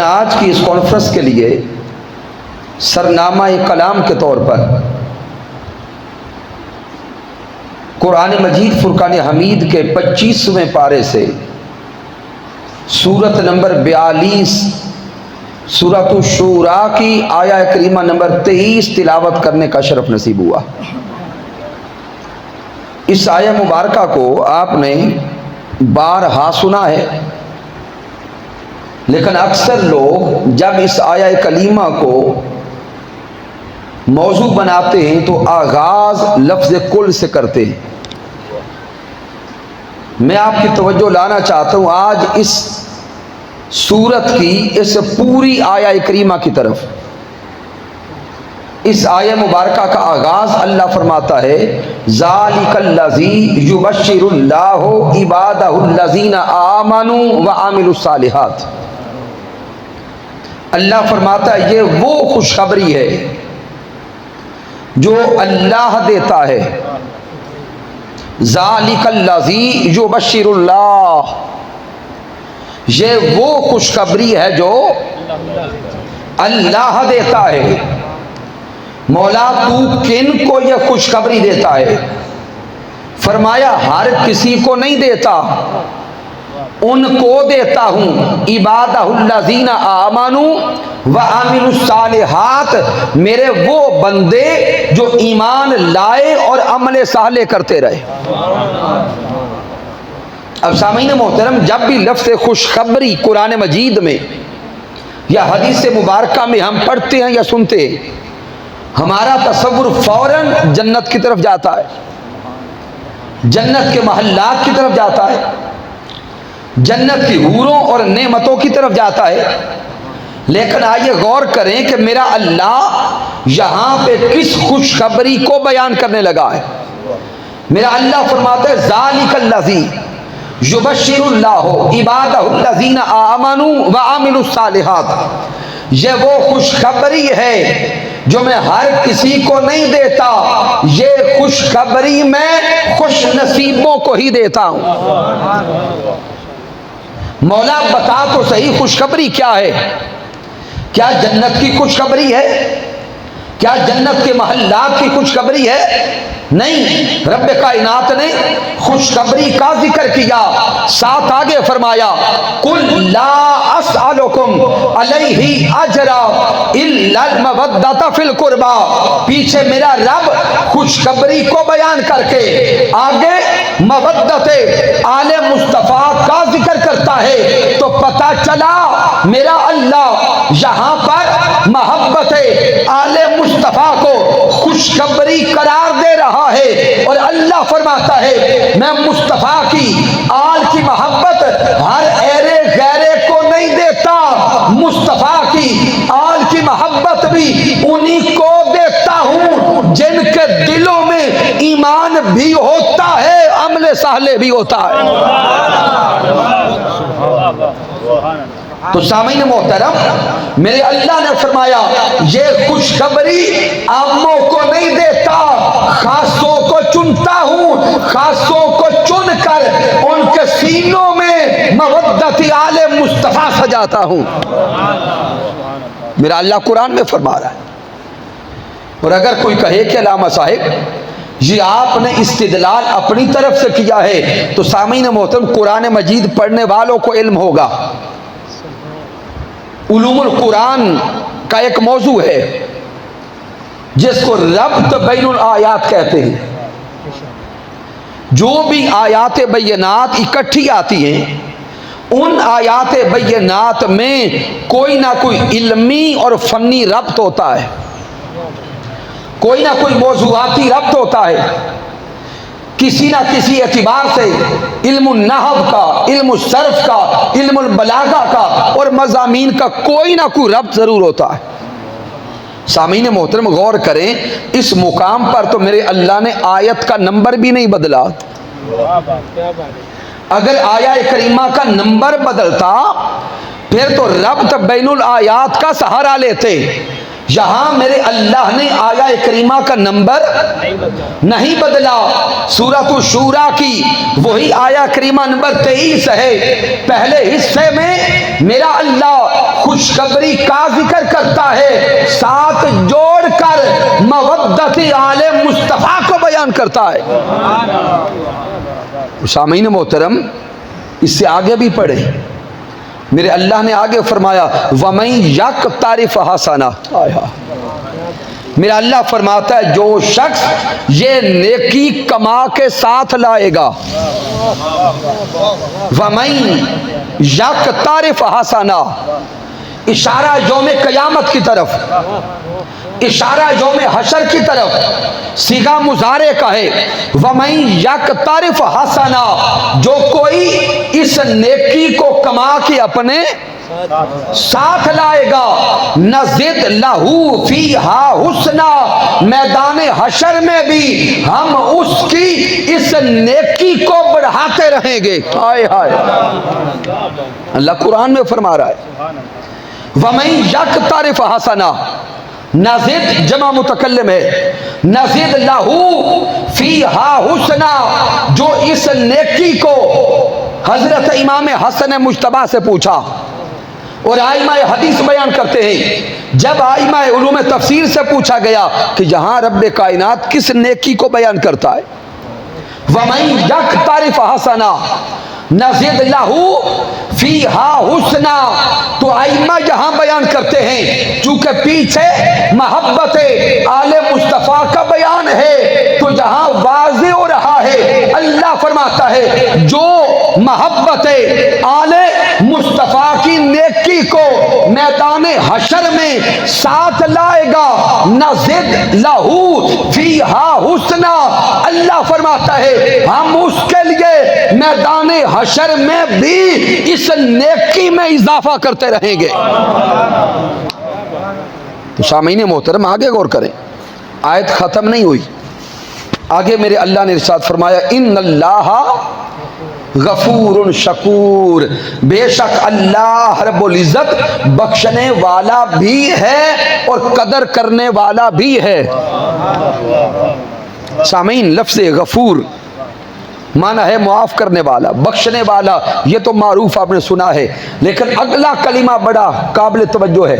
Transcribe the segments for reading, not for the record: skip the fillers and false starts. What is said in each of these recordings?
आज की इस कॉन्फ्रेंस के लिए सरनामा कलाम के तौर पर कुरान मजीद फुरकान हमीद के 25वें पारे से सूरत नंबर 42 सूरत शूरा की आया करीमा नंबर 23 तिलावत करने का शरफ नसीब हुआ। इस आया मुबारका को आपने बारहा सुना है, लेकिन अक्सर लोग जब इस आया कलीमा को मौजू बनाते हैं तो आगाज लफ्ज कुल से करते हैं। मैं आपकी तवज्जो लाना चाहता हूं आज इस सूरत की इस पूरी आया करीमा की तरफ। इस आया मुबारका का आगाज अल्लाह फरमाता है, ज़ालिकल्लज़ी युबश्शिरुल्लाहु इबादहुल्लज़ीना आमनू व आमिलुस्सालिहात। अल्लाह फरमाता है ये वो खुशखबरी है जो अल्लाह देता है। ज़ालिकल्लज़ी युबश्शिरुल्लाह, ये वो खुशखबरी है जो अल्लाह देता है। मौला तू किन को यह खुशखबरी देता है? फरमाया हर किसी को नहीं देता, उनको देता हूं। इबादहुल्लज़ीना आमनू व आमिलुस्सालिहात, मेरे वो बंदे जो ईमान लाए और अमल साले करते रहे। अब सामीन मोहतरम, जब भी लफ्ज़ खुशखबरी कुरान मजीद में या हदीस मुबारका में हम पढ़ते हैं या सुनते हैं, हमारा तसव्वुर फौरन जन्नत की तरफ जाता है, जन्नत के महल्लात की तरफ जाता है, जन्नत की हूरों और नेमतों की तरफ जाता है। लेकिन आइए गौर करें कि मेरा अल्लाह यहाँ पे किस खुशखबरी को बयान करने लगा है। मेरा अल्लाह फरमाता है, ज़ालिकल्लज़ी युबश्शिरुल्लाहु इबादहुल्लज़ीना आमनू व आमिलुस्सालिहात, ये वो खुशखबरी है जो मैं हर किसी को नहीं देता, ये खुशखबरी मैं खुश नसीबों को ही देता हूं। मौला बता तो सही खुशखबरी क्या है? क्या जन्नत की खुशखबरी है? क्या जन्नत के महल्लात की खुशखबरी है? नहीं, रब्बे कायनात ने खुशखबरी का जिक्र किया, साथ आगे फरमाया, कुल ला अस्अलुकुम अलैहि अजरा इल्लल मवद्दता फिल कुर्बा। पीछे मेरा रब खुशखबरी को बयान करके आगे मवद्दते आले मुस्तफा का जिक्र करता है, तो पता चला मेरा अल्लाह यहाँ पर मोहब्बते आले मुस्तफा को खुशखबरी करार दे रहा है। और अल्लाह फरमाता है, मैं मुस्तफा की आल की मोहब्बत हर ऐरे गैरे को नहीं देता, मुस्तफा की आल की मोहब्बत भी उन्हीं को देता हूं जिनके दिलों में ईमान भी होता है, अमले साले भी होता है। तो सामीन मोहतरम, मेरे अल्लाह ने फरमाया ये खुशखबरी आमों को नहीं देता, खासों को चुनता हूं, खासों को चुनकर उनके सीनों में मवद्दत आले मुस्तफा सजाता हूं। मेरा अल्लाह कुरान में फरमा रहा है। और अगर कोई कहे कि अल्लामा साहिब ये आपने इस्तिदलाल अपनी तरफ से किया है, तो सामीन मोहतरम कुरान मजीद पढ़ने वालों को इल्म होगा। उलूमुल कुरान का एक मौजू है जिसको रब्त बैनुल आयात कहते हैं। जो भी आयात बैनात इकट्ठी आती हैं, उन आयात बैनात में कोई ना कोई इल्मी और फन्नी रब्त होता है, कोई ना कोई मौजूआती रब्त होता है। किसी ना किसी एतबार से इल्मुल नहव का, इल्मुल सर्फ का, इल्मुल बलागा का और मज़ामीन का कोई ना कोई रब्त जरूर होता है। सामीन मोहतरम गौर करें, इस मुकाम पर तो मेरे अल्लाह ने आयत का नंबर भी नहीं बदला। अगर आया करीमा का नंबर बदलता फिर तो रब्त बैनुल आयात का सहारा लेते, यहां मेरे अल्लाह ने आया करीमा का नंबर नहीं बदला। सूरत शूरा की वही आया करीमा नंबर 23 है। पहले हिस्से में मेरा अल्लाह खुशखबरी का जिक्र करता है, साथ जोड़कर मवद्दत आले मुस्तफा को बयान करता है। सामीन मोहतरम, इससे आगे भी पढ़े, मेरे अल्लाह ने आगे फरमाया वमई यक तारिफ हसना। मेरा अल्लाह फरमाता है जो शख्स ये नेकी कमा के साथ लाएगा, वमई यक तारिफ हसना, इशारा यौम क़यामत की तरफ, इशारा यौम हशर की तरफ, सीगा मुजारे का है। वमई यक तारिफ हसना, जो कोई इस नेकी को कमा के अपने साथ लाएगा, नज़िद लहू फीहा हुस्ना, मैदान हशर में भी हम उसकी इस नेकी को बढ़ाते रहेंगे। हाय हाय, अल्लाह कुरान में फरमा रहा है वमई यक तारिफ हसना, नज़िद जमा मुतकल्लिम है, नज़िद लहू फीहा हुस्ना, जो इस नेकी को हजरत इमाम हसन मुज्तबा से पूछा और आइमा हदीस बयान करते हैं, जब आइमा उलूम तफसीर से पूछा गया कि जहां रब्बे कायनात किस नेकी को बयान करता है, वमई यक तारिफ हसना नज़िद लहू फीहा हुस्ना, तो आइमा यहां बयान करते हैं चूंकि पीछे मोहब्बत आले मुस्तफ़ा का बयान है, तो जहां वाज़े हो रहा है, अल्लाह फरमाता है जो मोहब्बत आले मुस्तफ़ा की नेकी को मैदान हशर में साथ लाएगा, नज़िद लहू फीहा हुस्ना, अल्लाह फरमाता है हम उसके लिए मैदान हशर में भी इस नेकी में इजाफा करते रहेंगे। तो सामीन मोहतरम आगे गौर करें, आयत खत्म नहीं हुई, आगे मेरे अल्लाह ने इरशाद फरमाया इन्नल्लाह गफूरुन शकूर, बेशक अल्लाह रब्बुल इज्जत बख्शने वाला भी है और कदर करने वाला भी है। सामीन लफ्ज़ गफूर माना है मुआफ करने वाला, बख्शने वाला, ये तो मारूफ आपने सुना है, लेकिन अगला कलिमा बड़ा काबिल तवज्जो है,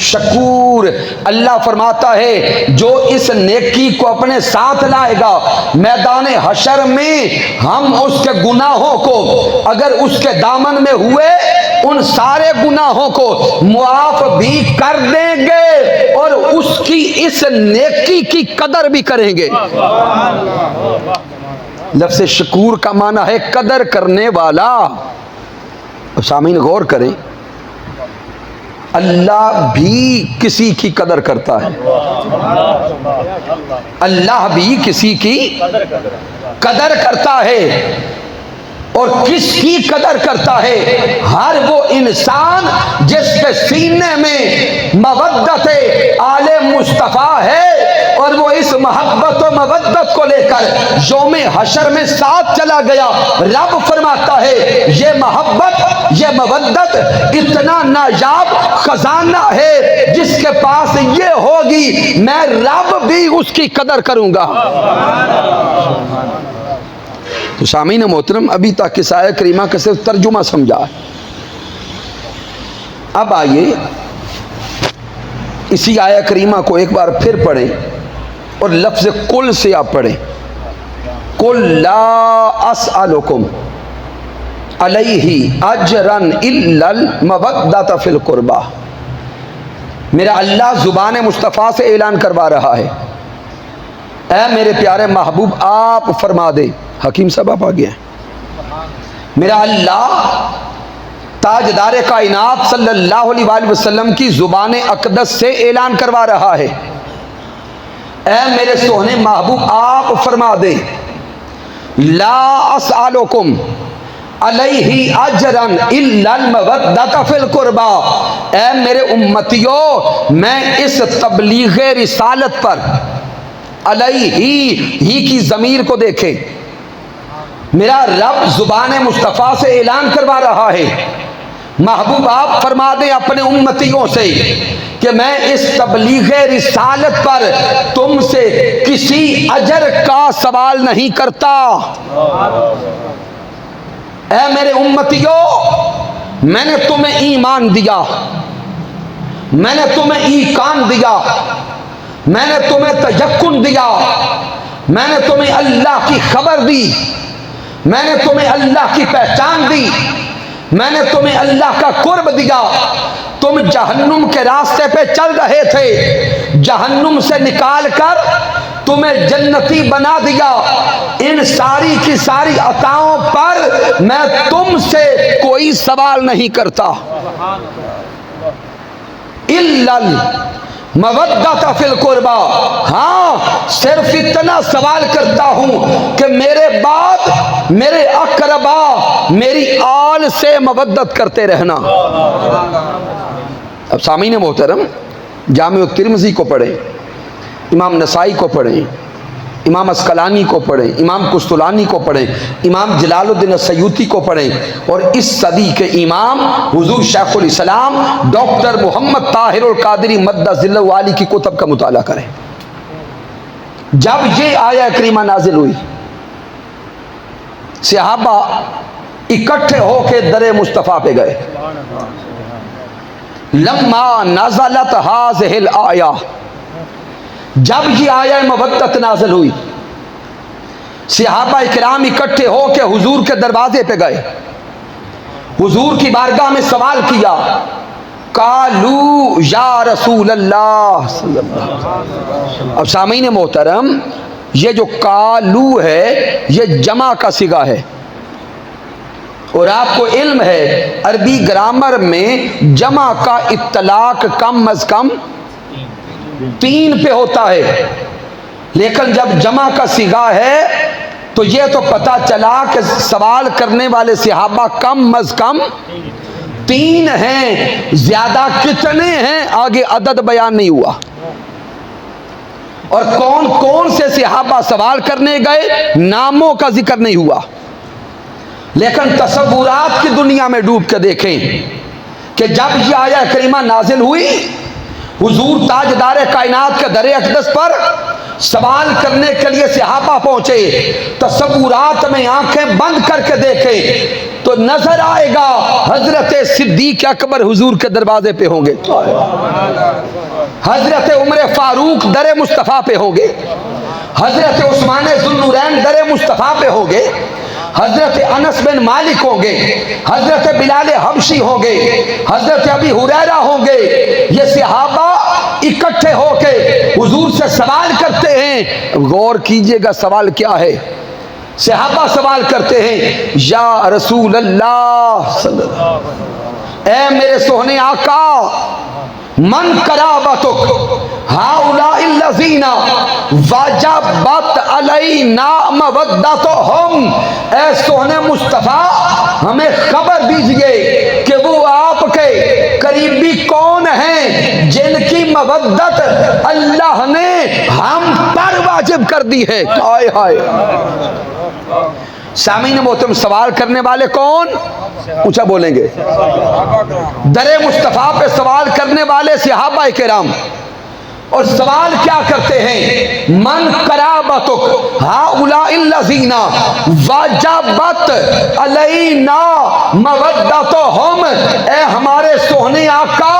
शकूर। अल्लाह फरमाता है जो इस नेकी को अपने साथ लाएगा, मैदान हशर में हम उसके गुनाहों को, अगर उसके दामन में हुए उन सारे गुनाहों को मुआफ भी कर देंगे और उसकी इस नेकी की कदर भी करेंगे। लफ्ज़ शकूर का माना है कदर करने वाला। सामीन गौर करें, अल्लाह भी किसी की कदर करता है, अल्लाह भी किसी की कदर करता है। और किसकी कदर करता है? हर वो इंसान जिसके सीने में मवद्दत आले मुस्तफ़ा है और वो इस मोहब्बत और मवद्दत को लेकर यौम हशर में साथ चला गया। रब फरमाता है ये मोहब्बत, ये मवद्दत इतना नायाब खजाना है, जिसके पास ये होगी मैं रब भी उसकी कदर करूंगा। तो सामीन मोहतरम, अभी तक इस आयत करीमा का सिर्फ तर्जुमा समझा है। अब आइए इसी आयत करीमा को एक बार फिर पढ़ें और लफ्ज़ कुल से आप पढ़ें, कुल ला अस्अलुकुम अलैहि अजरन इल्लल मवद्दत फिल कुर्बा। मेरा अल्लाह ज़ुबान मुस्तफ़ा से ऐलान करवा रहा है, ऐ मेरे प्यारे महबूब आप फरमा दे। हकीम साहब आप आ गया। मेरा अल्लाह ताजदार कायनात सल्लल्लाहु अलैहि वसल्लम की ज़ुबान अक़दस से ऐलान करवा रहा है, ऐ मेरे सोहने महबूब आप फरमा दे ला अस्अलुकुम अलैहि अजरन इल्लल मवद्दत फिल कुर्बा। ऐ मेरे उम्मतियों, मैं इस तबलीग रिसालत पर, अलैहि ही की ज़मीर को देखें, मेरा रब ज़ुबान मुस्तफ़ा से ऐलान करवा रहा है, महबूब आप फरमा दें अपने उम्मतियों से कि मैं इस तबलीग रिसालत पर तुमसे किसी अजर का सवाल नहीं करता। ऐ मेरे उम्मतियों, मैंने तुम्हें ईमान दिया, मैंने तुम्हें ईकान दिया, मैंने तुम्हें तयक्कुन दिया, मैंने तुम्हें अल्लाह की खबर दी, मैंने तुम्हें अल्लाह की पहचान दी, मैंने तुम्हें अल्लाह का कुर्ब दिया। तुम जहन्नुम के रास्ते पे चल रहे थे, जहन्नुम से निकाल कर तुम्हें जन्नती बना दिया। इन सारी की सारी अताओं पर मैं तुमसे कोई सवाल नहीं करता। इल्लल मवद्दत फिल कुर्बा, हाँ सिर्फ इतना सवाल करता हूं कि मेरे बाद मेरे अकरबा मेरी आल से मवद्दत करते रहना। अब सामीन मोहतरम, जामे तिर्मिज़ी को पढ़ें, इमाम नसाई को पढ़ें, इमाम अस्कलानी को पढ़ें, इमाम कुस्तुलानी को पढ़ें, इमाम जलालुद्दीन सयूती को पढ़ें, और इस सदी के इमाम हुजूर शेखुल इस्लाम डॉक्टर मोहम्मद ताहिरुल कादरी मद्दज़िल्लहु वाली की कुतब का मुताला करें। जब ये आया करीमा नाजिल हुई, सहाबा इकट्ठे होके दरे मुस्तफ़ा पे गए। लम्मा नज़लत हाज़िहिल आया, जब ये आया मवद्दत नाज़िल हुई, सहाबा इकराम इकट्ठे होके हुजूर के दरवाजे पे गए, हुजूर की बारगाह में सवाल किया, कालू या रसूल अल्लाह। अब सामीन मोहतरम, ये जो कालू है ये जमा का सिगा है, और आपको इल्म है अरबी ग्रामर में जमा का इत्तलाक कम अज कम 3 पे होता है, लेकिन जब जमा का सिगा है तो यह तो पता चला कि सवाल करने वाले सहाबा कम अज कम 3 हैं, ज्यादा कितने हैं आगे अदद बयान नहीं हुआ। और कौन कौन से सहाबा सवाल करने गए नामों का जिक्र नहीं हुआ, लेकिन तसव्वुरात की दुनिया में डूब के देखें कि जब यह आया करीमा नाजिल हुई, हुजूर ताजदार कायनात के दरे अक़दस पर सवाल करने के लिए सहाबा पहुंचे। तसव्वुरात में आंखें बंद करके देखें तो नजर आएगा हजरत सिद्दीक अकबर हुजूर के दरवाजे पे होंगे, हजरत उमर फारूक दरे मुस्तफ़ा पे होंगे, हजरत उस्मान ज़ुन्नुरैन दरे मुस्तफ़ा पे होंगे, हजरत अनस बिन मालिक होंगे, हजरत बिलाल हबशी होंगे, हजरत अबी हुरैरा होंगे। ये सहाबा इकट्ठे होके हुजूर से सवाल करते हैं। गौर कीजिएगा सवाल क्या है। सहाबा सवाल करते हैं, या रसूल अल्लाह, ऐ मेरे सोहने आका, मन कराबतुक हाउलाइल्लज़ीना वजबत अलैना मवद्दतुहुम। ऐ सोहने मुस्तफ़ा, हमें खबर दीजिए कि वो आपके करीबी कौन हैं जिनकी मवद्दत अल्लाह ने हम पर वाजिब कर दी है। हाय हाय, सामीन मोहतरम, सवाल करने वाले कौन? ऊंचा बोलेंगे। दरे मुस्तफ़ा पे सवाल करने वाले सहाबा किराम, और सवाल क्या करते हैं? मन कराबतुक हाउलाइल्लज़ीना वजबत अलैना मवद्दतुहुम। ए हमारे सोहने आका,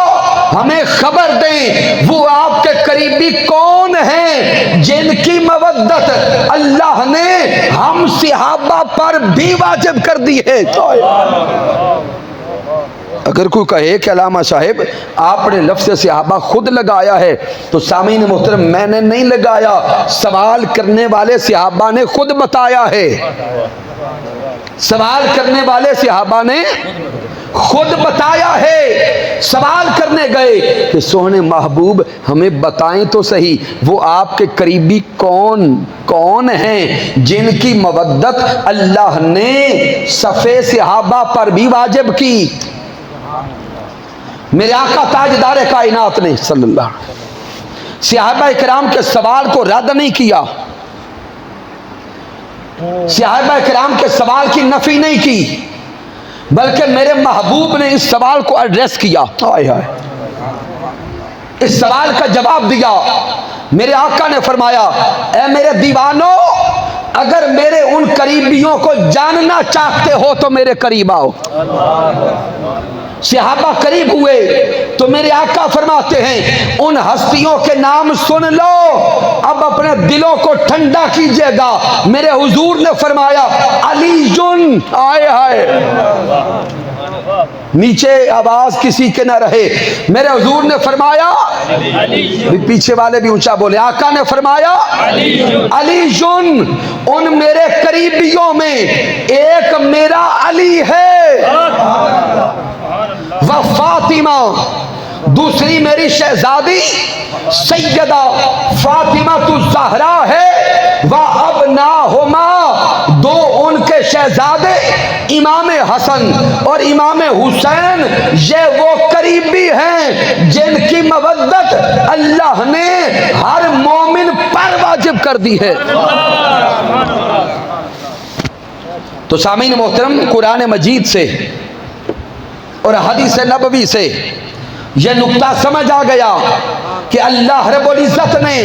हमें खबर दें वो आपके करीबी कौन हैं जिनकी मवद्दत अल्लाह ने हम सहाबा पर भी वाजिब कर दी है। अगर कोई कहे कि अल्लामा साहिब आपने लफ्ज़ सहाबा खुद लगाया है, तो सामीन मोहतरम मैंने नहीं लगाया, सवाल करने वाले सहाबा ने खुद बताया है। सवाल करने वाले सहाबा ने खुद बताया है। सवाल करने गए कि सोहने महबूब हमें बताएं तो सही वो आपके करीबी कौन कौन हैं जिनकी मवद्दत अल्लाह ने सफ़े सहाबा पर भी वाजिब की। मेरे आका ताजदार कायनात ने सल्लल्लाहु अलैहि वसल्लम सहाबा इकराम के सवाल को रद्द नहीं किया, सहाबा इकराम के सवाल की नफी नहीं की, बल्कि मेरे महबूब ने इस सवाल को एड्रेस किया, हाय हाय, इस सवाल का जवाब दिया। मेरे आका ने फरमाया, ऐ मेरे दीवानों, अगर मेरे उन करीबियों को जानना चाहते हो तो मेरे करीब आओ। सहाबा करीब हुए तो मेरे आका फरमाते हैं, उन हस्तियों के नाम सुन लो, अब अपने दिलों को ठंडा कीजिएगा। मेरे हुजूर ने फरमाया, अलीजुन, आए हाय, नीचे आवाज किसी के ना रहे। मेरे हुजूर ने फरमाया, पीछे वाले भी ऊंचा बोले, आका ने फरमाया अलीजुन, उन मेरे करीबियों में एक मेरा अली है, वह फातिमा, दूसरी मेरी शहजादी सैयदा फातिमा तु ज़हरा है, वह अब ना होमा, दो उनके शहजादे इमाम हसन और इमाम हुसैन, ये वो करीबी हैं जिनकी मवद्दत अल्लाह ने हर मोमिन पर वाजिब कर दी है। तो सामीन मोहतरम, कुरान मजीद से और हदीस नबवी से यह नुक्ता समझ आ गया कि अल्लाह रब्बुल इज्जत ने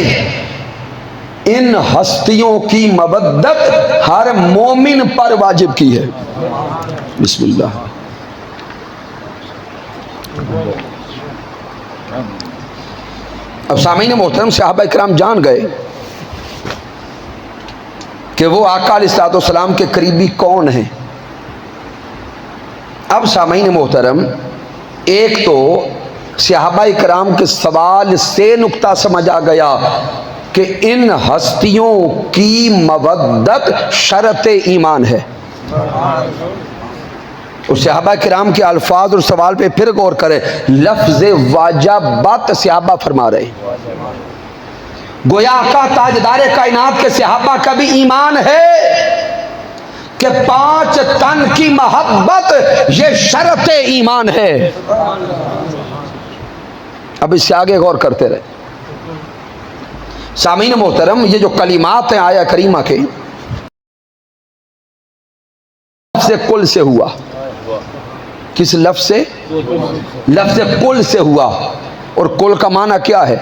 इन हस्तियों की मवद्दत हर मोमिन पर वाजिब की है। बिस्मिल्लाह। अब सामीन मोहतरम, सहाबा इकराम जान गए कि वो आका अलैहिस्सलाम के करीबी कौन हैं। अब सामीन मोहतरम, एक तो सहाबा इकराम के सवाल से नुक्ता समझ आ गया कि इन हस्तियों की मवद्दत शर्त ईमान है। उस सहाबा किराम के अल्फाज और सवाल पे फिर गौर करें, लफ्ज़ वाजबात सहाबा फरमा रहे, गोया का ताजदार कायनात के सहाबा का भी ईमान है कि 5 तन की मोहब्बत ये शर्त ईमान है। अब इससे आगे गौर करते रहे। सामीन मोहतरम, ये जो कलिमात हैं आया करीमा के, लफ्ज़ कुल से हुआ। किस लफ्ज़ से? लफ्ज़ कुल से हुआ। और कुल का माना क्या है?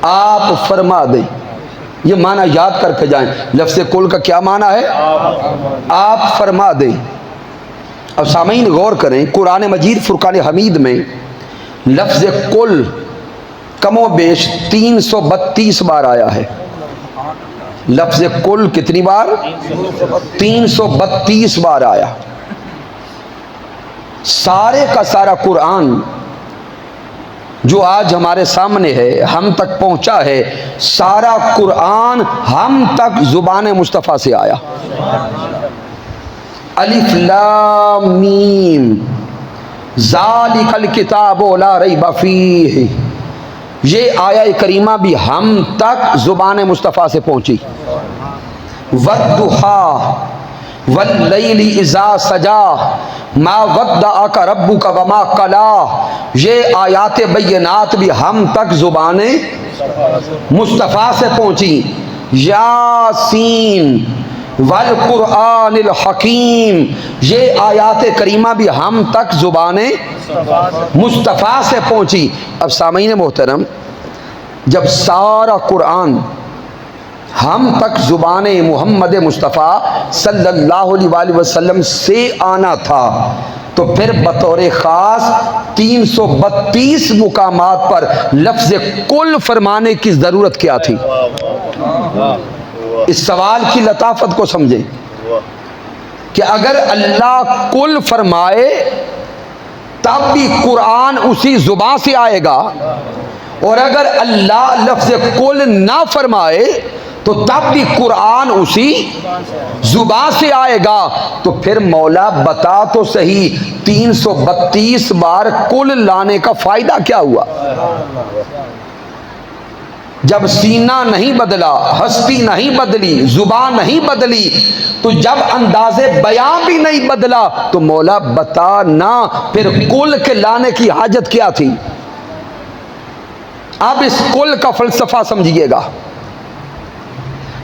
आप फरमा दें। ये माना याद करके जाएं। लफ्ज़ कुल का क्या माना है? आप फरमा दें। अब सामीन गौर करें, कुरान मजीद फुरकान हमीद में लफ्ज़ कुल कमो बेश 332 बार आया है। लफ्ज़ कुल कितनी बार? 332 बार आया। सारे का सारा कुरान जो आज हमारे सामने है, हम तक पहुंचा है, सारा कुरान हम तक जुबान मुस्तफ़ा से आया। अलिफ लाम मीम ज़ालिकल किताबु ला रैब फीह, ये आया करीमा भी हम तक जुबान मुस्तफ़ा से पहुंची। वद्दुहा वल्लैली इज़ा सजा मा वद्दअका रब्बुका वमा कला, ये आयात बैयनात भी हम तक जुबान मुस्तफ़ा से पहुंची। यासीन वल कुरआनिल हकीम, ये आयात करीमा भी हम तक जुबान मुस्तफ़ा से पहुंची। अब सामीन मोहतरम, जब सारा कुरान हम तक जुबान मुहम्मद मुस्तफ़ा सल्लल्लाहु अलैहि वसल्लम से आना था, तो फिर बतौर ख़ास 332 मुकामात पर लफ्ज़ कुल फरमाने की ज़रूरत क्या थी? इस सवाल की लताफत को समझें कि अगर अल्लाह कुल फरमाए तब भी कुरान उसी जुबान से आएगा, और अगर अल्लाह लफ्ज़ कुल ना फरमाए तो तब भी कुरान उसी जुबान से आएगा। तो फिर मौला बता तो सही, 332 बार कुल लाने का फायदा क्या हुआ? जब सीना नहीं बदला, हस्ती नहीं बदली, जुबान नहीं बदली, तो जब अंदाज़े बयां भी नहीं बदला, तो मौला बता ना फिर कुल के लाने की हाजत क्या थी? अब इस कुल का फलसफा समझिएगा।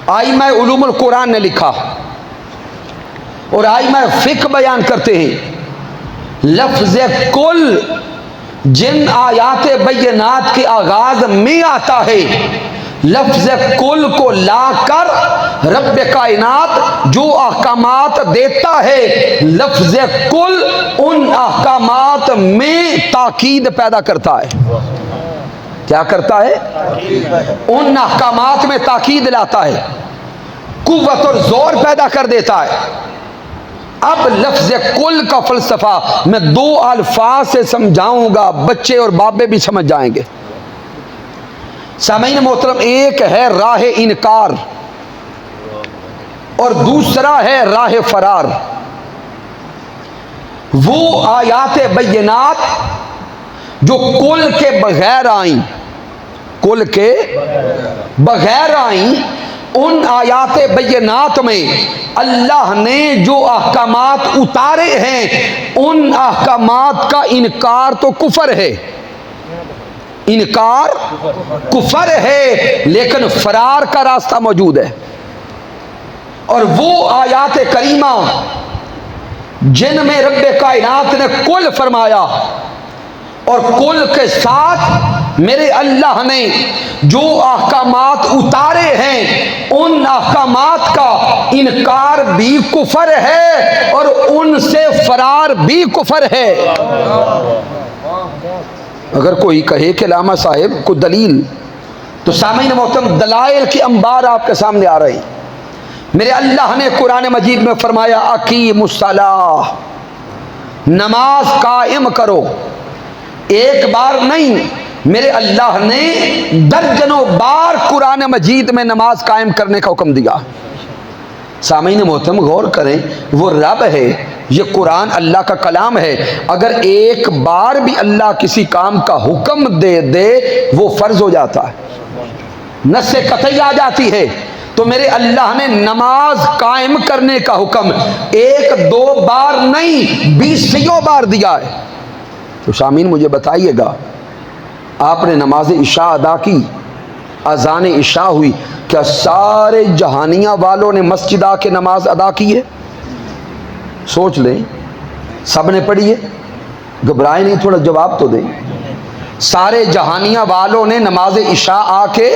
आइमा उलूमुल कुरान ने लिखा, और आई मैं फिक बयान करते हैं, लफ्ज कुल जिन आयात बैनात के आगाज में आता है, लफ्ज कुल को लाकर रब कायनात जो अहकामात देता है, लफ्ज कुल उन अहकामात में ताकीद पैदा करता है। क्या करता है? उन अहकामात में ताकीद लाता है, कुव्वत और जोर पैदा कर देता है। अब लफ्ज कुल का फलसफा मैं दो अल्फाज से समझाऊंगा, बच्चे और बाबे भी समझ जाएंगे। सामीन मोहतरम, एक है राह इनकार और दूसरा है राह फरार। वो आयात बैनात जो कुल के बगैर आई, कुल के बगैर आई, उन आयात बैनात में अल्लाह ने जो अहकामात उतारे हैं, उन अहकामात का इनकार तो कुफर है, इनकार कुफर है, लेकिन फरार का रास्ता मौजूद है। और वो आयात करीमा जिनमें रब्बे कायनात ने कुल फरमाया और कुल के साथ मेरे अल्लाह ने जो अहकामात उतारे हैं, उन अहकामात का इनकार भी कुफर है और उनसे फरार भी कुफर है। अगर कोई कहे कि लामा साहिब को दलील, तो सामीन मोहतरम दलाइल के अंबार आपके सामने आ रहे हैं। मेरे अल्लाह ने कुरान मजीद में फरमाया, अकीमुस्सलाह, नमाज कायम करो। एक बार नहीं, मेरे अल्लाह ने दर्जनों बार कुरान मजीद में नमाज कायम करने का हुक्म दिया। सामीन मोहतरम गौर करें, वो रब है, ये कुरान अल्लाह का कलाम है। अगर एक बार भी अल्लाह किसी काम का हुक्म दे दे, वो फर्ज हो जाता है, नस्से कतई आ जाती है। तो मेरे अल्लाह ने नमाज कायम करने का हुक्म एक दो बार नहीं, 20 बार दिया है। तो शामीन मुझे बताइएगा, आपने नमाज इशा अदा की, अजान इशा हुई, क्या सारे जहानिया वालों ने मस्जिद आके नमाज अदा की है? सोच लें, सब ने पढ़ी है? घबराए नहीं, थोड़ा जवाब तो दें। सारे जहानिया वालों ने नमाज इशा आके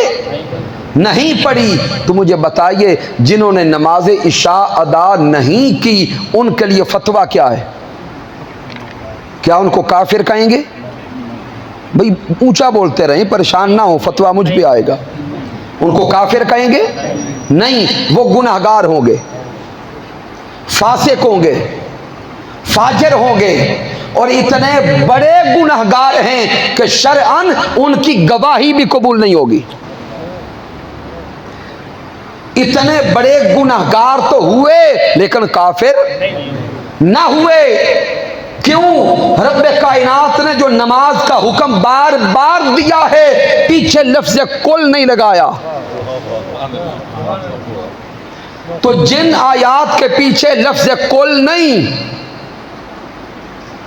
नहीं पढ़ी। तो मुझे बताइए, जिन्होंने नमाज इशा अदा नहीं की, उनके लिए फतवा क्या है? क्या उनको काफिर कहेंगे? भाई ऊंचा बोलते रहें, परेशान ना हो, फतवा मुझ पे आएगा। उनको काफिर कहेंगे? नहीं, वो गुनाहगार होंगे, फासिक होंगे, फाजिर होंगे, और इतने बड़े गुनाहगार हैं कि शरअन उनकी गवाही भी कबूल नहीं होगी। इतने बड़े गुनाहगार तो हुए, लेकिन काफिर ना हुए। क्यों? रब्बे कायनात ने जो नमाज का हुक्म बार बार दिया है, पीछे लफ्ज़ कुल नहीं लगाया। तो जिन आयात के पीछे लफ्ज़ कुल नहीं,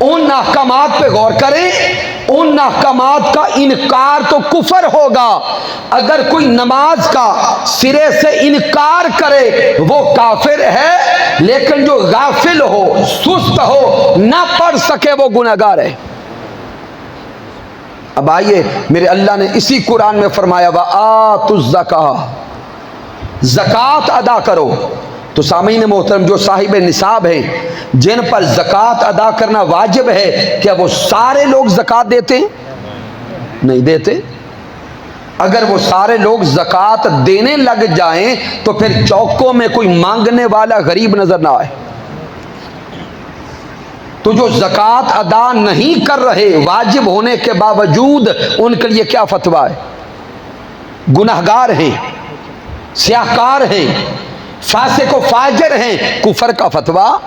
उन अहकामात पे गौर करें। उन अहकामात का इनकार तो कुफर होगा। अगर कोई नमाज का सिरे से इनकार करे, वो काफिर है, लेकिन जो गाफिल हो, सुस्त हो, ना पढ़ सके, वो गुनहगार है। अब आइए, मेरे अल्लाह ने इसी कुरान में फरमाया, वा आतुज़ ज़कात, ज़कात अदा करो। तो सामीन मोहतरम, जो साहिब निसाब हैं, जिन पर ज़कात अदा करना वाजिब है, क्या वो सारे लोग ज़कात देते हैं? नहीं देते। अगर वो सारे लोग ज़कात देने लग जाएं, तो फिर चौकों में कोई मांगने वाला गरीब नजर ना आए। तो जो ज़कात अदा नहीं कर रहे, वाजिब होने के बावजूद, उनके लिए क्या फतवा है? गुनाहगार हैं, स्याहकार हैं, फासिक व फाजिर हैं, कुफर का फतवा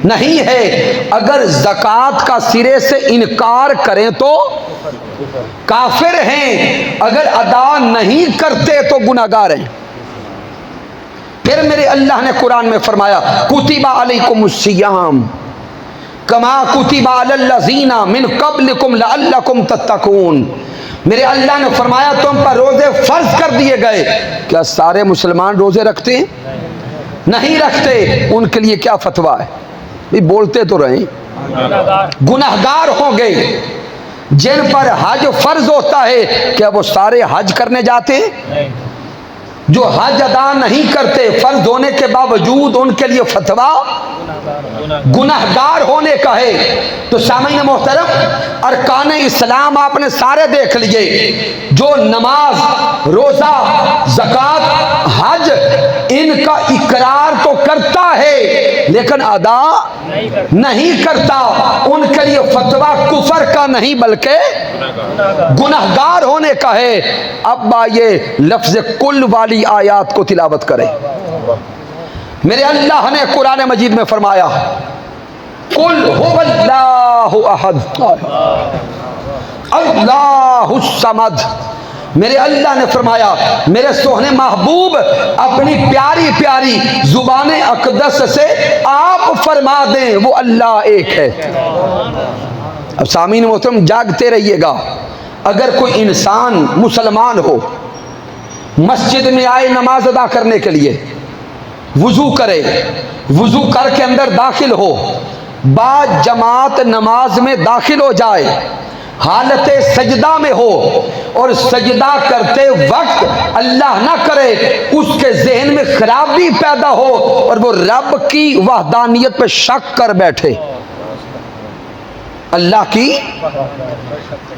नहीं है। अगर ज़कात का सिरे से इनकार करें तो काफिर हैं, अगर अदा नहीं करते तो गुनाहगार हैं। फिर मेरे अल्लाह ने कुरान में फरमाया, कुतिबा अलैकुमुस्सियाम कमा कुतिबा अलल्लज़ीना मिन क़ब्लिकुम लअल्लकुम तत्तकून। मेरे अल्लाह ने फरमाया, तुम पर रोजे फर्ज कर दिए गए। क्या सारे मुसलमान रोजे रखते हैं? नहीं रखते, उनके लिए क्या फतवा है? भी बोलते तो रहे, गुनहगार होंगे। जिन पर हज फर्ज होता है, क्या वो सारे हज करने जाते? जो हज अदा नहीं करते फर्ज होने के बावजूद, उनके लिए फतवा गुनहगार होने का है। तो सामीन मोहतरम, अरकान इस्लाम आपने सारे देख लिए। जो नमाज, रोजा, ज़कात, हज, इनका इकरार तो करता है लेकिन अदा नहीं करता, उनके लिए फतवा कुफर का नहीं बल्कि गुनहगार होने का है। अब ये लफ्ज कुल वाली आयात को तिलावत करें। मेरे अल्लाह ने कुरान मजीद में फरमाया, कुल हुवल्लाहु अहद अल्लाहुस समद। मेरे अल्लाह ने फरमाया, मेरे सोहने महबूब अपनी प्यारी प्यारी जुबान अकदस से आप फरमा दें, वो अल्लाह एक है। अब सामीन मोहतरम जागते रहिएगा। अगर कोई इंसान मुसलमान हो, मस्जिद में आए नमाज अदा करने के लिए, वुजू करे, वुजू करके अंदर दाखिल हो, बाद जमात नमाज में दाखिल हो जाए, हालत सजदा में हो और सजदा करते वक्त अल्लाह ना करे उसके जहन में खराबी पैदा हो और वो रब की वहदानियत पर शक कर बैठे, अल्लाह की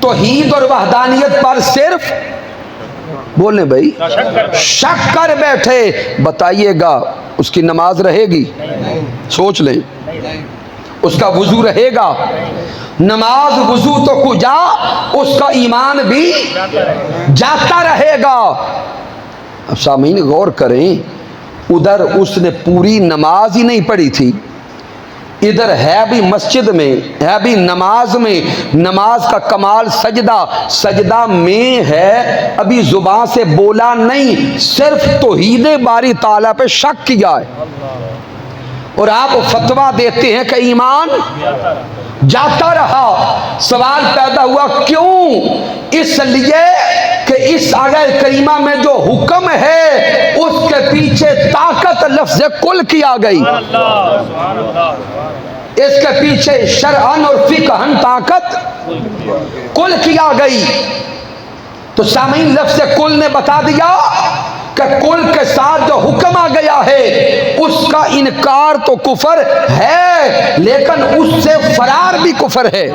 तौहीद और वहदानियत पर सिर्फ बोलने भाई शक कर बैठे, बताइएगा उसकी नमाज रहेगी? सोच ले। उसका वुजू रहेगा? नमाज वुजू तो कुजा, उसका ईमान भी जाता रहेगा। अब सामीन गौर करें, उधर उसने पूरी नमाज ही नहीं पढ़ी थी, इधर है भी मस्जिद में, है भी नमाज में। नमाज का कमाल सजदा, सजदा में है, अभी जुबान से बोला नहीं, सिर्फ तौहीद बारी ताला पे शक किया है और आप फतवा देते हैं कि ईमान जाता रहा। सवाल पैदा हुआ क्यों? इसलिए कि इस आयत करीमा में जो हुक्म है उसके पीछे ताकत लफ्ज़ कुल की आ गई, इसके पीछे शरअन और फिक़हन ताकत कुल की आ गई। तो सामीन लफ्ज़ कुल ने बता दिया कि कुल के साथ जो हुक्म आ गया है उसका इनकार तो कुफर है, लेकिन उससे फरार भी कुफर है।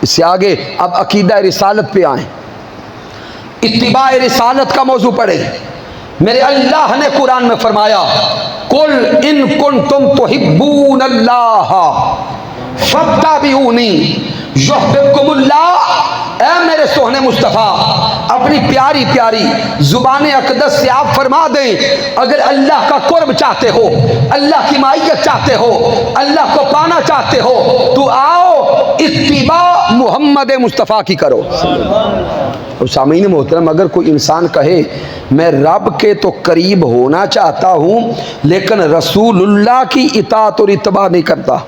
इससे आगे अब अकीदा रिसालत पे आए, इत्तिबा रिसालत का मौजू पढ़े। मेरे अल्लाह ने कुरान में फरमाया, कुल इन कुंतुम तुहिब्बून अल्लाह फत्तबिऊनी युहब्बुकुमुल्लाह। ऐ मेरे सोहने मुस्तफ़ा, अपनी प्यारी प्यारी जुबान अक़दस से आप फरमा दें, अगर अल्लाह का कुर्ब चाहते हो, अल्लाह की माइयत चाहते हो, अल्लाह को पाना चाहते हो, तो आओ इत्तिबा मोहम्मद मुस्तफ़ा की करो। और सामीन मोहतरम, अगर कोई इंसान कहे मैं रब के तो करीब होना चाहता हूँ लेकिन रसूलुल्लाह की इताअत और इत्तिबा नहीं करता,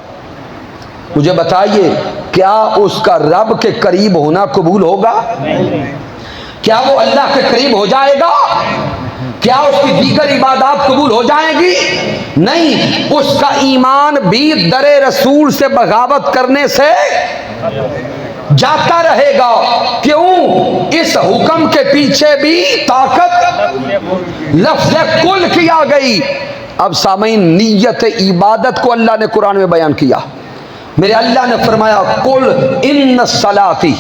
मुझे बताइए क्या उसका रब के करीब होना कबूल होगा? क्या वो अल्लाह के करीब हो जाएगा? क्या उसकी दीगर इबादत कबूल हो जाएगी? नहीं, उसका ईमान भी दरे रसूल से बगावत करने से जाता रहेगा। क्यों? इस हुक्म के पीछे भी ताकत लफ्ज़ कुल की आ गई। अब सामीन, नीयत इबादत को अल्लाह ने कुरान में बयान किया। मेरे अल्लाह ने फरमाया, कुल इन्न सलाती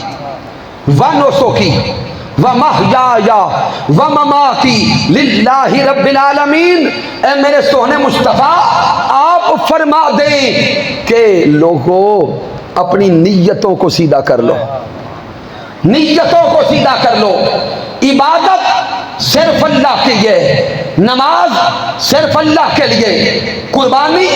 व नुसुकी व महयाया व ममाती लिल्लाहि रब्बिल आलमीन। ए मेरे सोहने मुस्तफ़ा, आप फरमा दें कि लोगों अपनी नीयतों को सीधा कर लो, नीयतों को सीधा कर लो। इबादत सिर्फ अल्लाह के लिए, नमाज सिर्फ अल्लाह के लिए, कुर्बानी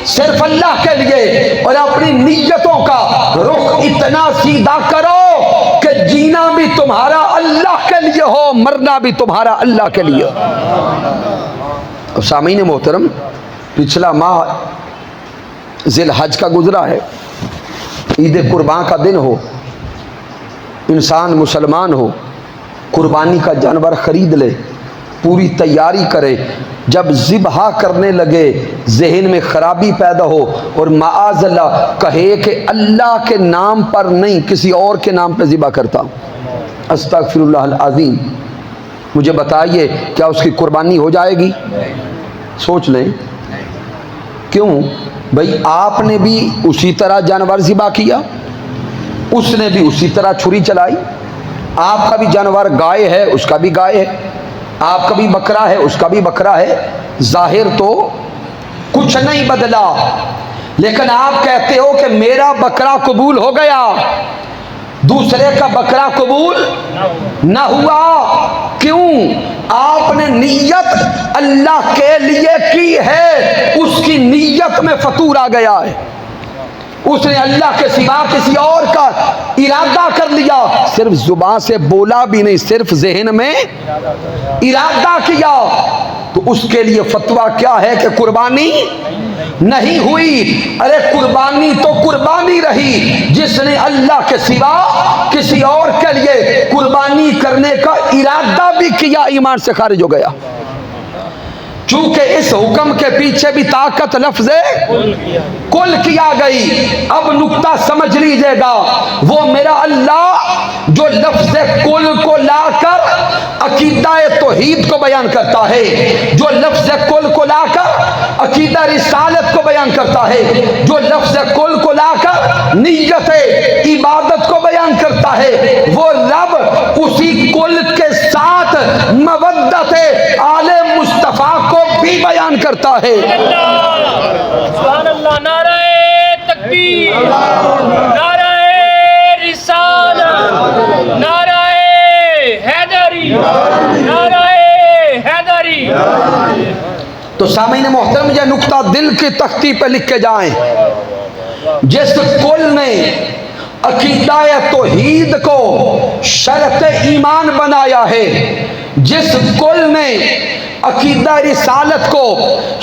सिर्फ अल्लाह के लिए, और अपनी नीयतों का रुख इतना सीधा करो कि जीना भी तुम्हारा अल्लाह के लिए हो, मरना भी तुम्हारा अल्लाह के लिए। और सामीन मोहतरम, पिछला माह ज़िल हज का गुजरा है, ईद कुर्बान का दिन हो, इंसान मुसलमान हो, कुर्बानी का जानवर ख़रीद ले, पूरी तैयारी करे, जब ज़िबहा करने लगे जहन में ख़राबी पैदा हो और माअज़ल्लाह कहे कि अल्लाह के नाम पर नहीं किसी और के नाम पर ज़िबा करता हूँ, अस्तग़फिरुल्लाह अज़ीम, मुझे बताइए क्या उसकी कुर्बानी हो जाएगी? सोच लें। क्यों भाई? आपने भी उसी तरह जानवर ज़िबा किया, उसने भी उसी तरह छुरी चलाई। आपका भी जानवर गाय है, उसका भी गाय है, आपका भी बकरा है, उसका भी बकरा है। जाहिर तो कुछ नहीं बदला, लेकिन आप कहते हो कि मेरा बकरा कबूल हो गया, दूसरे का बकरा कबूल ना हुआ। क्यों? आपने नीयत अल्लाह के लिए की है, उसकी नीयत में फतूर आ गया है, उसने अल्लाह के सिवा किसी और का इरादा कर लिया। सिर्फ जुबान से बोला भी नहीं, सिर्फ ज़हन में इरादा किया, तो उसके लिए फतवा क्या है कि कुर्बानी नहीं हुई। अरे कुर्बानी तो कुर्बानी रही, जिसने अल्लाह के सिवा किसी और के लिए कुर्बानी करने का इरादा भी किया ईमान से खारिज हो गया। चूंकि इस हुक्म के पीछे भी ताकत लफ्ज़े कुल किया गई। अब नुक्ता समझ लीजिएगा, वो मेरा अल्लाह जो लफ्ज़े कुल को लाकर अकीदा तौहीद को बयान करता है, जो लफ्ज़े कुल को लाकर अकीदा रिसालत को बयान करता है, जो लफ्ज़े कुल को लाकर नियत इबादत को बयान करता है, वो रब उसी कुल के साथ मवद्दत आले मुस्तफ़ा को भी बयान करता है। सुभान अल्लाह, नारे तकबीर, नारे रिसालत, नारे हैदरी, नारे हैदरी। तो सामीन मोहतरम, यह नुक्ता दिल की तख्ती पर लिख के जाएं। जिस कुल ने अकीदा तौहीद को शर्त ईमान बनाया है, जिस कुल ने अकीदा रिसालत को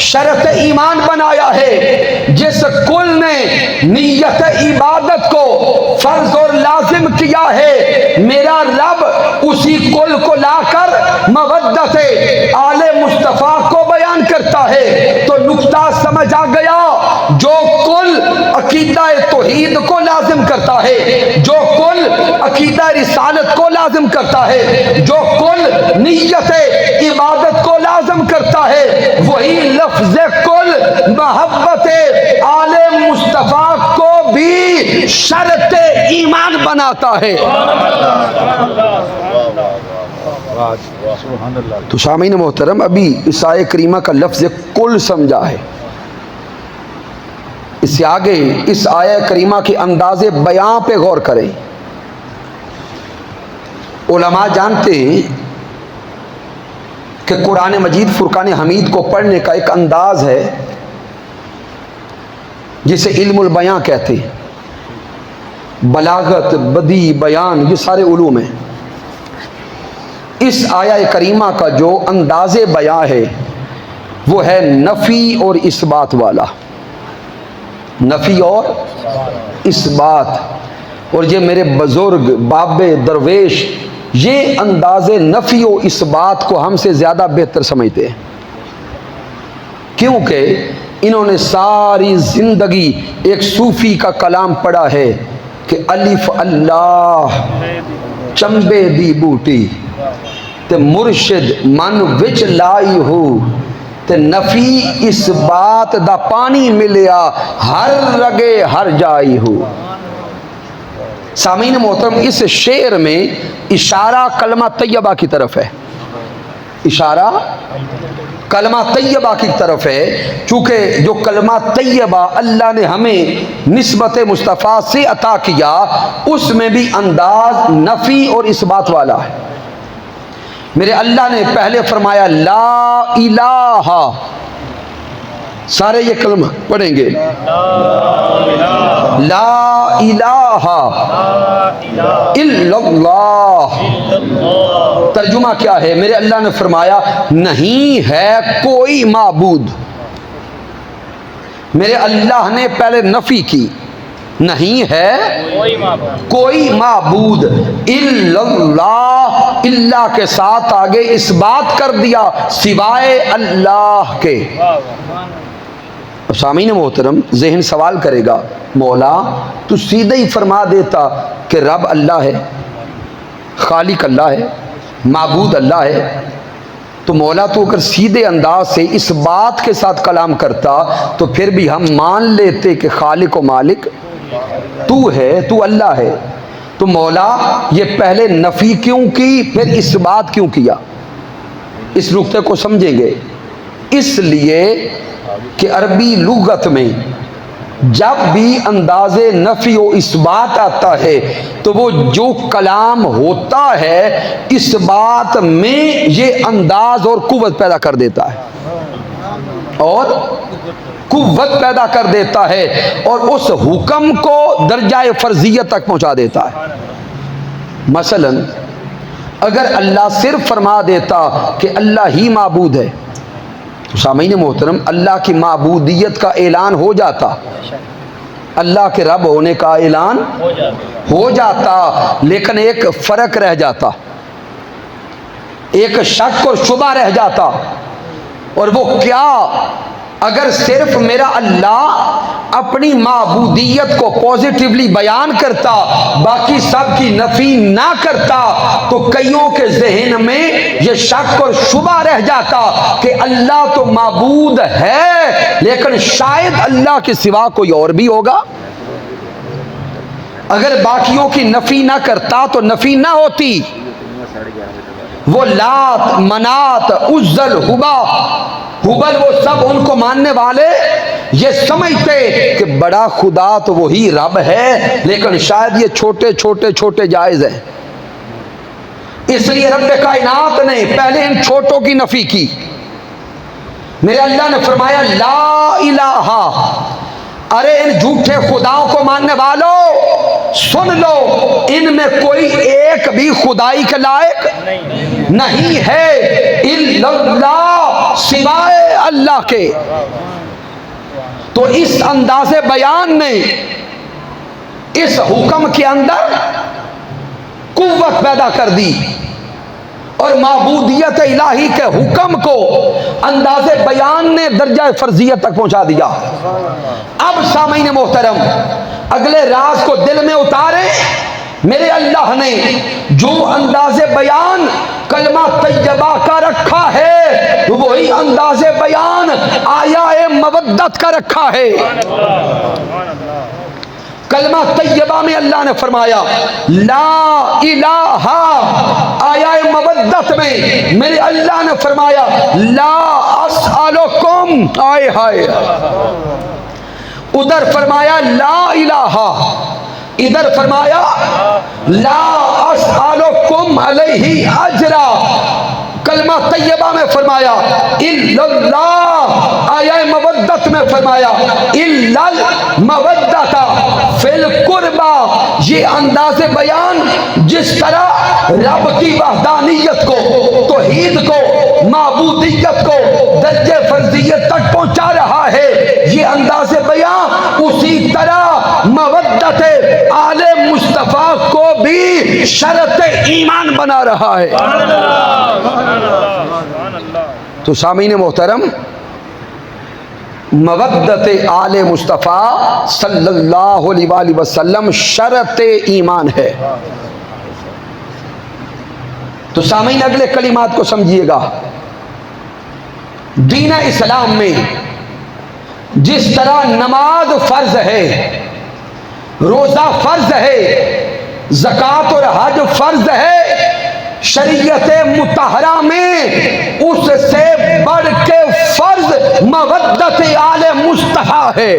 शर्त ईमान बनाया है, जिस कुल ने नियत इबादत को फर्ज और लाजिम किया है, मेरा रब उसी कुल को लाकर मवद्दत आले मुस्तफ़ा को बयान करता है। तो नुक्ता समझ आ गया, जो कुल अकीदा तौहीद को लाजिम करता है, जो कुल अकीदा रिसालत को लाजिम करता है, जो कुल नियत इबादत को लाजिम करता है, वही लफ्ज़ कुल मोहब्बत आले मुस्तफ़ा को भी शर्त ईमान बनाता है। तो शामीन मोहतरम, अभी इस आये करीमा का लफ्ज़ कुल समझा है, इससे आगे इस आया करीमा के अंदाज़े बयां पे गौर करें। उलमा जानते हैं कि कुरान मजीद फुरकान हमीद को पढ़ने का एक अंदाज़ है जिसे इल्मुल बयां कहते हैं। बलागत, बदी, बयान, ये सारे उलूम हैं। इस आया करीमा का जो अंदाज़े बयां है वो है नफ़ी और इस्बात वाला, नफ़ी और इस्बात। और ये मेरे बुजुर्ग बाबे दरवेश ये अंदाज़े नफ़ी और इस्बात को हमसे ज़्यादा बेहतर समझते हैं, क्योंकि इन्होंने सारी ज़िंदगी एक सूफ़ी का कलाम पढ़ा है कि अलिफ अल्लाह चंबे दी बूटी ते मुर्शिद मन विच लाई हो ते नफ़ी इस बात दा पानी मिलिया हर रगे हर जाई हो। सामीन मोहतरम, इस शेर में इशारा कलमा तैयबा की तरफ है, इशारा कलमा तैयबा की तरफ है। चूँकि जो कलमा तैयबा अल्लाह ने हमें निस्बत मुस्तफ़ा से अता किया, उसमें भी अंदाज नफ़ी और इस्बात वाला है। मेरे अल्लाह ने पहले फरमाया ला इलाहा, सारे ये कलमा पढ़ेंगे, ला इलाहा इल्लल्लाह। तर्जुमा क्या है? मेरे अल्लाह ने फरमाया नहीं है कोई माबूद। मेरे अल्लाह ने पहले नफी की, नहीं है कोई माबूद इल्लल्लाह इल्ला के साथ आगे इस बात कर दिया सिवाय अल्लाह के। अब सामीन मोहतरम जहन सवाल करेगा, मौला तू सीधे ही फरमा देता कि रब अल्लाह है, खालिक अल्लाह है, माबूद अल्लाह है, तो मौला तो अगर सीधे अंदाज से इस बात के साथ कलाम करता तो फिर भी हम मान लेते कि खालिक व मालिक तू है, तू अल्लाह है। तो मौला ये पहले नफ़ी क्यों की, फिर इस बात क्यों किया? इस नुक्ते को समझेंगे। इसलिए कि अरबी लुगत में जब भी अंदाज़े नफ़ी व इस बात आता है तो वो जो कलाम होता है इस बात में ये अंदाज और कुव्वत पैदा कर देता है, और कुव्वत पैदा कर देता है, और उस हुक्म को दर्जाए फर्जियत तक पहुंचा देता है। मसलन अगर अल्लाह सिर्फ फरमा देता कि अल्लाह ही माबूद है तो सामीन मोहतरम अल्लाह की माबूदियत का ऐलान हो जाता, अल्लाह के रब होने का ऐलान हो जाता, लेकिन एक फ़र्क रह जाता, एक शक और शुबा रह जाता। और वो क्या? अगर सिर्फ मेरा अल्लाह अपनी माबूदियत को पॉजिटिवली बयान करता, बाकी सब की नफ़ी ना करता, तो कईयों के जहन में ये शक और शुबा रह जाता कि अल्लाह तो माबूद है लेकिन शायद अल्लाह के सिवा कोई और भी होगा। अगर बाकियों की नफ़ी ना करता तो नफ़ी ना होती। वो लात, मनात, उज्जल, हुबल वो सब उनको मानने वाले ये समझते कि बड़ा खुदा तो वही रब है, लेकिन शायद ये छोटे छोटे छोटे जायज़ है। इसलिए रब कायनात ने पहले इन छोटों की नफ़ी की। मेरे अल्लाह ने फरमाया ला इलाहा, अरे इन झूठे खुदाओं को मानने वालों सुन लो, इनमें कोई एक भी खुदाई के लायक नहीं है इल्लल्लाह, सिवाय अल्लाह के। तो इस अंदाज़े बयान ने इस हुक्म के अंदर कुव्वत पैदा कर दी और माबूदियत इलाही के हुक्म को अंदाज़े बयान ने दर्जा फर्जियत तक पहुंचा दिया। अब सामीन मोहतरम अगले राज को दिल में उतारे। मेरे अल्लाह ने जो अंदाज़े बयान कलमा तैयबा का रखा है वही अंदाज़े बयान आया मवद्दत का रखा है। कलमा तैयबा में अल्लाह ने फरमाया ला इलाहा, आया मवद्दत में मेरे अल्लाह ने फरमाया ला अस्अलुकुम, आए हाय, उधर फरमाया ला इलाहा, इधर फरमाया ला अस्अलुकुम अलैहि अजरा। कलमा तैयबा में फरमाया इल्लल्लाह, आया मवद्दत में फरमाया इल्लल मवद्दता फिल कुर्बा। ये अंदाज़े बयान जिस तरह रब की वहदानियत को, तौहीद को, माबूदियत को दर्जे फर्जियत तक पहुंचा रहा है, ये अंदाज़े बयान उसी तरह मवद्दत आले मुस्तफ़ा को भी शर्त ईमान बना रहा है। तो सामीन मोहतरम मवद्दत आले मुस्तफ़ा सल्लल्लाहु अलैहि वसल्लम शर्त ईमान है। तो सामीन अगले कलिमात को समझिएगा। दीन इस्लाम में जिस तरह नमाज फर्ज है, रोजा फर्ज है, ज़कात और हज फर्ज है, शरीयत मुतहरा में उससे बढ़ के फर्ज मवद्दत आले मुस्तफ़ा है।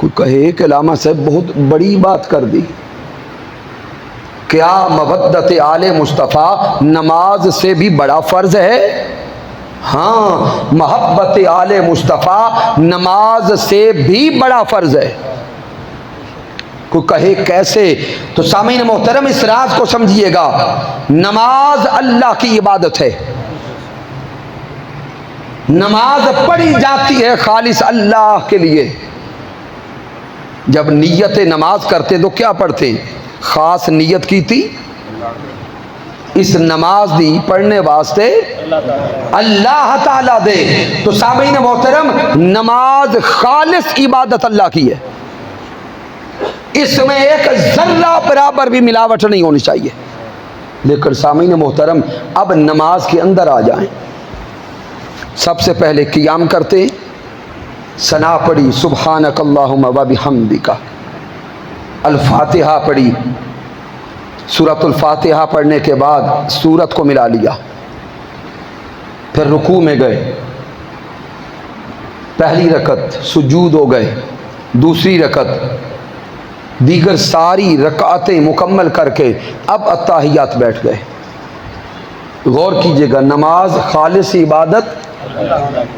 कोई कहे कि लामा साहब बहुत बड़ी बात कर दी, क्या मवद्दत आले मुस्तफ़ा नमाज से भी बड़ा फर्ज है? हाँ, मोहब्बत आले मुस्तफ़ा नमाज से भी बड़ा फर्ज है। कोई कहे कैसे? तो सामीन मोहतरम इस राज को समझिएगा। नमाज अल्लाह की इबादत है, नमाज पढ़ी जाती है खालिस अल्लाह के लिए। जब नियत नमाज करते तो क्या पढ़ते? खास नीयत की थी इस नमाज दी पढ़ने वास्ते अल्लाह ताला दे। तो सामीन मोहतरम, नमाज खालिस इबादत अल्लाह की है, इसमें एक जर्रा बराबर भी मिलावट नहीं होनी चाहिए। लेकिन सामीन मोहतरम, अब नमाज के अंदर आ जाएं। सबसे पहले क़ियाम करते, सना पढ़ी सुब्हानक अल्लाहुम्मा व बिहम्दिका, अल-फातिहा पढ़ी, सूरतुल फातिहा पढ़ने के बाद सूरत को मिला लिया, फिर रुकू में गए, पहली रकत सुजूद हो गए, दूसरी रकत, दीगर सारी रकातें मुकम्मल करके अब अत्ताहियात बैठ गए। गौर कीजिएगा, नमाज खालिस इबादत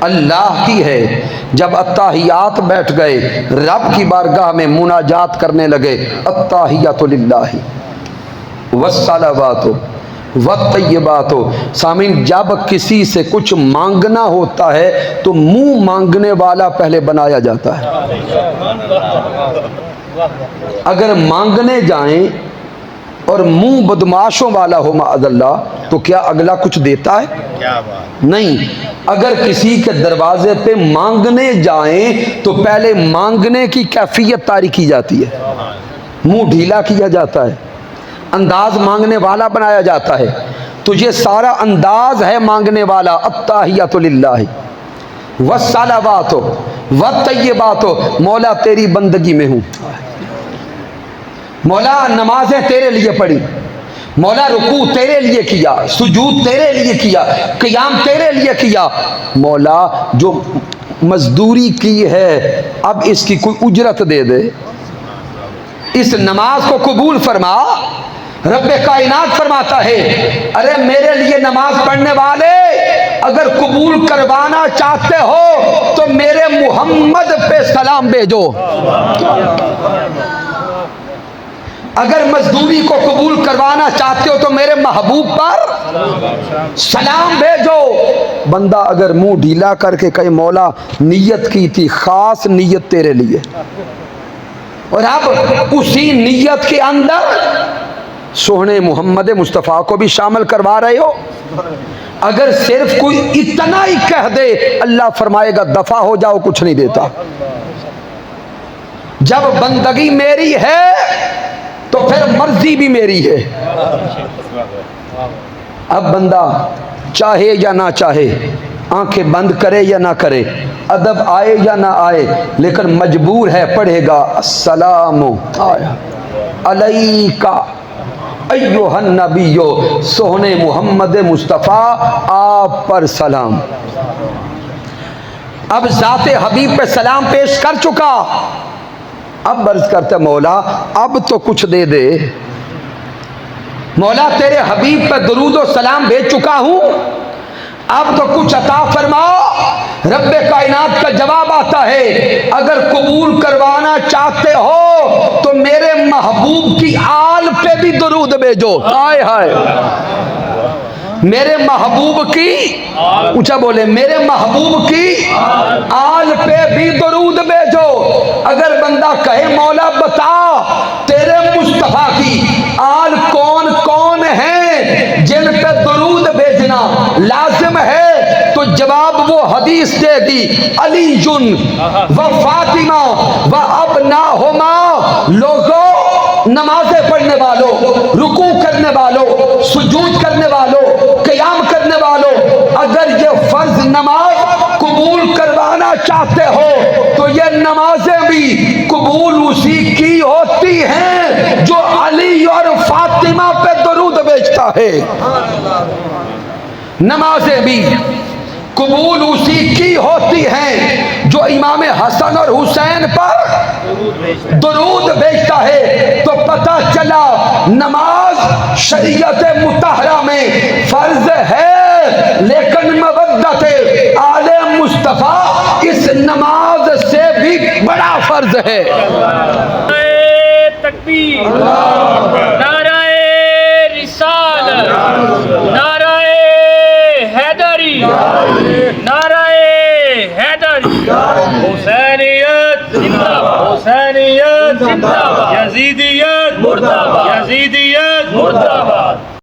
अल्लाह की है। जब अत्ताहियात बैठ गए, रब की बारगाह में मुनाजात करने लगे, अत्ताहियातु लिल्लाहि वस्सलावातु वत्तय्यिबातु। सामीन, जब किसी से कुछ मांगना होता है तो मुंह मांगने वाला पहले बनाया जाता है। अगर मांगने जाएं और मुंह बदमाशों वाला हो माअज़ल्लाह, तो क्या अगला कुछ देता है? क्या बात नहीं। अगर किसी के दरवाजे पे मांगने जाएं तो पहले मांगने की कैफियत तारी की जाती है, मुंह ढीला किया जाता है, अंदाज मांगने वाला बनाया जाता है। तो ये सारा अंदाज है मांगने वाला। अत्ताहियातु लिल्लाहि वस्सलावातु वत्तय्यिबातु, मौला तेरी बंदगी में हूँ, मौला नमाजें तेरे लिए पढ़ी, मौला रुकू तेरे लिए किया, सुजूद तेरे लिए किया, क़ियाम तेरे लिए किया। मौला जो मजदूरी की है अब इसकी कोई उजरत दे दे, इस नमाज को कबूल फरमा। रब्बे कायनात फरमाता है, अरे मेरे लिए नमाज पढ़ने वाले, अगर कबूल करवाना चाहते हो तो मेरे मुहम्मद पे सलाम भेजो। अगर मजदूरी को कबूल करवाना चाहते हो तो मेरे महबूब पर सलाम भेजो। बंदा अगर मुंह ढीला करके कहे मौला नियत की थी, खास नियत तेरे लिए, और अब उसी नियत के अंदर सोहने मोहम्मद मुस्तफ़ा को भी शामिल करवा रहे हो। अगर सिर्फ कोई इतना ही कह दे, अल्लाह फरमाएगा दफा हो जाओ, कुछ नहीं देता। जब बंदगी मेरी है तो फिर मर्जी भी मेरी है। अब बंदा चाहे या ना चाहे, आंखें बंद करे या ना करे, अदब आए या ना आए, लेकिन मजबूर है, पढ़ेगा अस्सलामु अलैका अय्युहन नबियो, सोहने मोहम्मद मुस्तफ़ा आप पर सलाम। अब जाते हबीब पे सलाम पेश कर चुका, अब अर्ज करते मौला अब तो कुछ दे दे। मौला तेरे हबीब पे दरूद और सलाम भेज चुका हूं, अब तो कुछ अता फरमा। रब्बे कायनात का जवाब आता है, अगर कबूल करवाना चाहते हो तो मेरे महबूब की आल पे भी दरूद भेजो। हाय हाय, मेरे महबूब की, ऊंचा बोले, मेरे महबूब की आल पे भी दरूद भेजो। अगर बंदा कहे मौला बता तेरे मुस्तफा की आल कौन कौन है जिन पे दरूद भेजना लाजिम है, तो जवाब वो हदीस देगी, अलीजुन व फातिमा व अबनाहुमा। लोगों, नमाजें पढ़ने वालों, रुकू करने वालों, सुजूद करने वालों, क़याम करने वालों, अगर ये फर्ज नमाज कबूल करवाना चाहते हो तो ये नमाजें भी कबूल उसी की होती हैं जो अली और फातिमा पे दरूद भेजता है। नमाजें भी कबूल उसी की होती हैं जो इमाम हसन और हुसैन पर दरूद भेजता है। तो पता चला नमाज शरीयत मुतहरा में फर्ज है, लेकिन मवद्दत आले मुस्तफा इस नमाज से भी बड़ा फर्ज है। तकबीर, नाराए रिसालत, नाराए हैदरी, नाराए हैदरी, हुसैनियत जिंदाबाद, हुसैनियत जिंदाबाद, यजीदियत मुर्दाबाद, यजीदियत मुर्दाबाद।